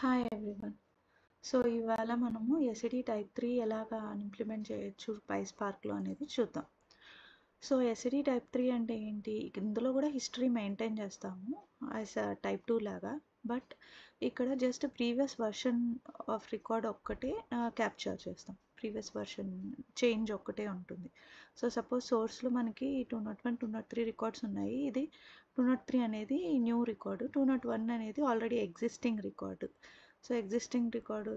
Hi everyone. So ఇవాళ మనము SED type 3 ఎలాగా ఇంప్లిమెంట్ చేయొచ్చు PySparkలో అనేది చూద్దాం. సో ఎస్ఈడి టైప్ 3 అంటే ఏంటి? ఇందులో కూడా హిస్టరీ మెయింటైన్ చేస్తాము యాజ్ టైప్ 2 లాగా. బట్ ఇక్కడ just previous version of record ఒక్కటే క్యాప్చర్ చేస్తాం. ప్రీవియస్ వర్షన్ చేంజ్ ఒక్కటే ఉంటుంది. సో సపోజ్ సోర్స్లో మనకి 201, 203 రికార్డ్స్ ఉన్నాయి. ఇది 203 అనేది న్యూ రికార్డు, 201 అనేది already existing record. So existing record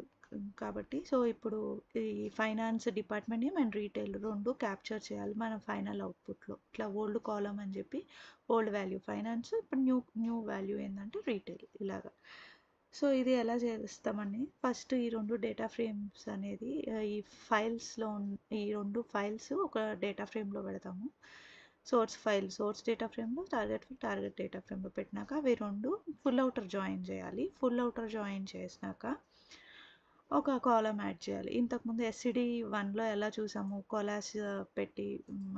కాబట్టి సో ఇప్పుడు ఈ finance department name and retail రెండు క్యాప్చర్ చేయాలి మన ఫైనల్ అవుట్పుట్లో. ఇట్లా ఓల్డ్ కాలమ్ అని చెప్పి ఓల్డ్ వాల్యూ ఫైనాన్స్, ఇప్పుడు న్యూ వాల్యూ ఏంటంటే రీటైల్, ఇలాగా. సో ఇది ఎలా చేస్తామని ఫస్ట్ ఈ రెండు డేటా ఫ్రేమ్స్ అనేది ఈ ఫైల్స్లో ఈ రెండు ఫైల్స్ ఒక డేటా ఫ్రేమ్లో పెడతాము. సోర్స్ డేటా ఫ్రేమ్లో, టార్గెట్ డేటా ఫ్రేమ్లో పెట్టినాక అవి రెండు ఫుల్ అవుటర్ జాయిన్ చేయాలి. ఫుల్ అవుటర్ జాయిన్ చేసినాక ఒక కాలమ్ యాడ్ చేయాలి. ఇంతకుముందు ఎస్సిడి 1లో ఎలా చూసాము, కొలాస్ పెట్టి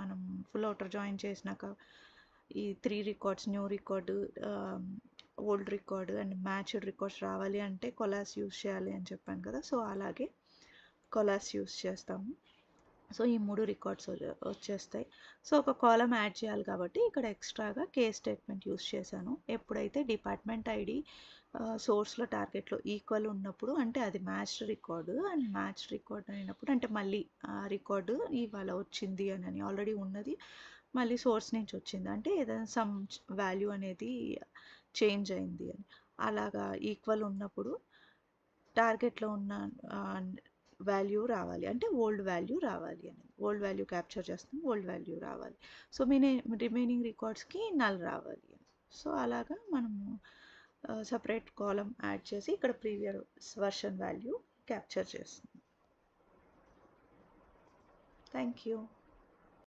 మనం ఫుల్ అవుటర్ జాయిన్ చేసినాక ఈ 3 records, new record, old record and matched records రావాలి అంటే కొలాస్ యూస్ చేయాలి అని చెప్పాను కదా. సో అలాగే కొలాస్ యూస్ చేస్తాము. సో ఈ 3 రికార్డ్స్ వచ్చేస్తాయి. సో ఒక కాలమ్ యాడ్ చేయాలి కాబట్టి ఇక్కడ ఎక్స్ట్రాగా కేస్ స్టేట్మెంట్ యూస్ చేశాను. ఎప్పుడైతే డిపార్ట్మెంట్ ఐడి సోర్స్లో టార్గెట్లో ఈక్వల్ ఉన్నప్పుడు అంటే అది matched record, and matched record అయినప్పుడు అంటే మళ్ళీ ఆ రికార్డు ఇవాళ వచ్చింది అని ఆల్రెడీ ఉన్నది మళ్ళీ సోర్స్ నుంచి వచ్చింది అంటే ఏదైనా సమ్ వాల్యూ అనేది చేంజ్ అయింది అని. అలాగా ఈక్వల్ ఉన్నప్పుడు టార్గెట్లో ఉన్న వాల్యూ రావాలి అంటే ఓల్డ్ వాల్యూ రావాలి అని. ఓల్డ్ వాల్యూ క్యాప్చర్ చేస్తాం, ఓల్డ్ వాల్యూ రావాలి. సో రిమైనింగ్ రికార్డ్స్కి నల్ రావాలి అని. సో అలాగా మనము సపరేట్ కాలమ్ యాడ్ చేసి ఇక్కడ ప్రీవియస్ వర్షన్ వాల్యూ క్యాప్చర్ చేస్తాం. Thank you.